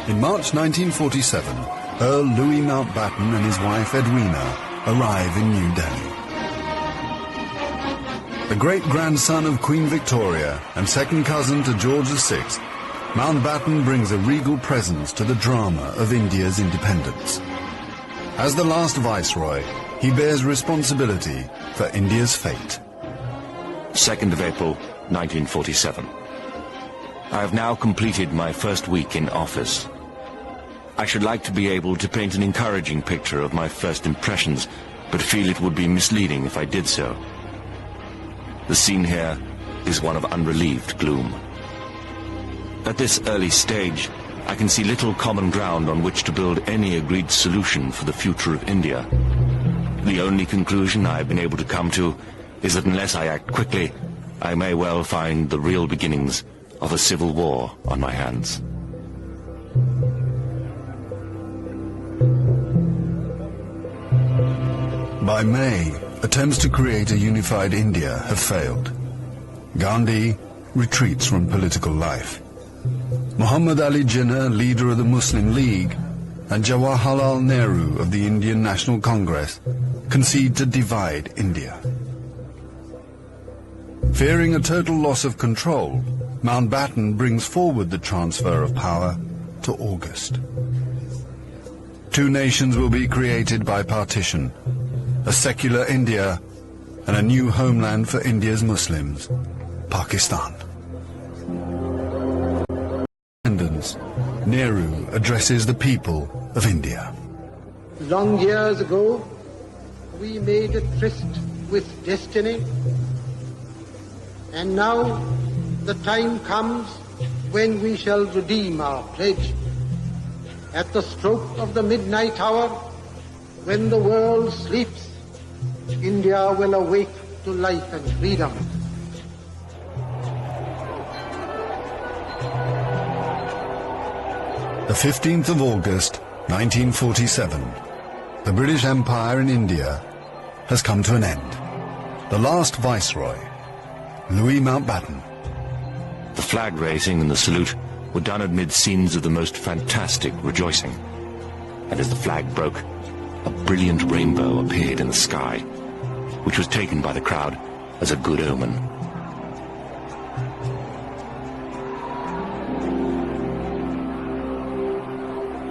In March 1947, Earl Louis Mountbatten and his wife Edwina arrive in New Delhi. The great-grandson of Queen Victoria and second cousin to George VI, Mountbatten brings a regal presence to the drama of India's independence. As the last viceroy, he bears responsibility for India's fate. 2nd of April, 1947. I have now completed my first week in office. I should like to be able to paint an encouraging picture of my first impressions, but feel it would be misleading if I did so. The scene here is one of unrelieved gloom. At this early stage, I can see little common ground on which to build any agreed solution for the future of India. The only conclusion I have been able to come to is that unless I act quickly, I may well find the real beginnings of a civil war on my hands. By May, attempts to create a unified India have failed. Gandhi retreats from political life. Muhammad Ali Jinnah, leader of the Muslim League, and Jawaharlal Nehru of the Indian National Congress concede to divide India. Fearing a total loss of control, Mountbatten brings forward the transfer of power to August. Two nations will be created by partition, a secular India and a new homeland for India's Muslims, Pakistan. Independence, Nehru addresses the people of India. Long years ago, we made a tryst with destiny, and now the time comes when we shall redeem our pledge. At the stroke of the midnight hour, when the world sleeps, India will awake to life and freedom. The 15th of August, 1947. The British Empire in India has come to an end. The last viceroy, Louis Mountbatten. The flag raising and the salute were done amid scenes of the most fantastic rejoicing. And as the flag broke, a brilliant rainbow appeared in the sky, which was taken by the crowd as a good omen.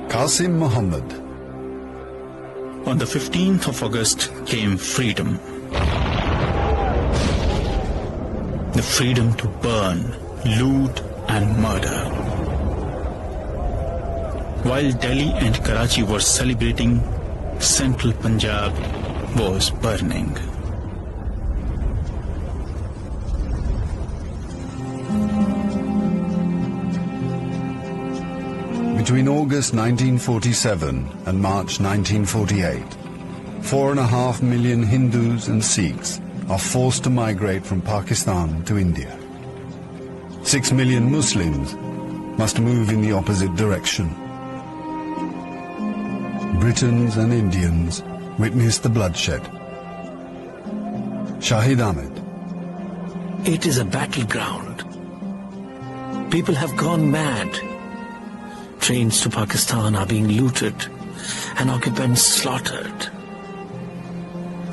Qasim Muhammad. On the 15th of August came freedom. The freedom to burn, loot and murder. While Delhi and Karachi were celebrating, central Punjab was burning. Between August 1947 and March 1948, 4.5 million Hindus and Sikhs are forced to migrate from Pakistan to India. 6 million Muslims must move in the opposite direction. Britons and Indians witness the bloodshed. Shahid Ahmed. It is a battleground. People have gone mad. Trains to Pakistan are being looted and occupants slaughtered.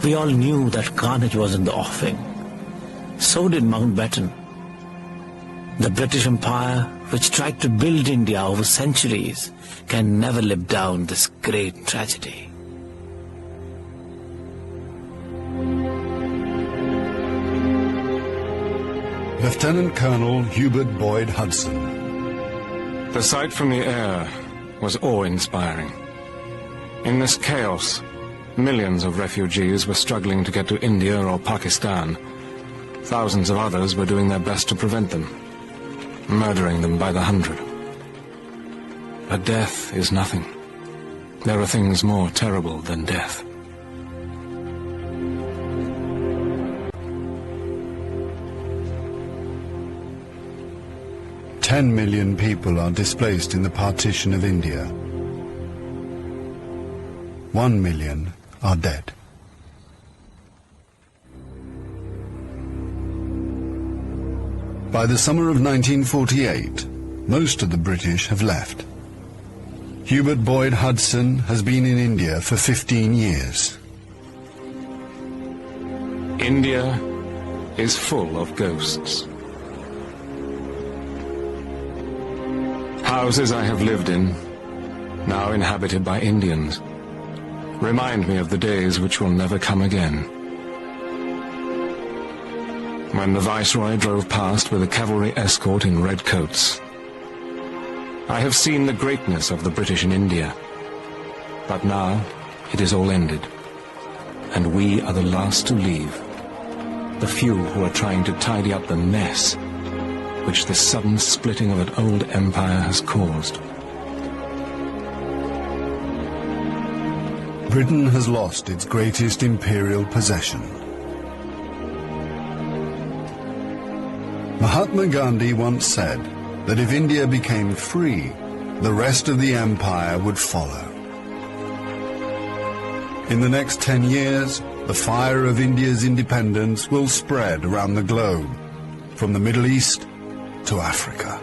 We all knew that carnage was in the offing. So did Mountbatten. The British Empire, which tried to build India over centuries, can never live down this great tragedy. Lieutenant Colonel Hubert Boyd Hudson. The sight from the air was awe-inspiring. In this chaos, millions of refugees were struggling to get to India or Pakistan. Thousands of others were doing their best to prevent them, murdering them by the hundred. But death is nothing. There are things more terrible than death. Ten million people are displaced in the partition of India. 1 million are dead. By the summer of 1948, most of the British have left. Hubert Boyd Hudson has been in India for 15 years. India is full of ghosts. Houses I have lived in, now inhabited by Indians, remind me of the days which will never come again. When the Viceroy drove past with a cavalry escort in red coats, I have seen the greatness of the British in India, but now it is all ended, and we are the last to leave, the few who are trying to tidy up the mess which the sudden splitting of an old empire has caused. Britain has lost its greatest imperial possession. Mahatma Gandhi once said that if India became free, the rest of the empire would follow. In the next 10 years, the fire of India's independence will spread around the globe, from the Middle East to Africa.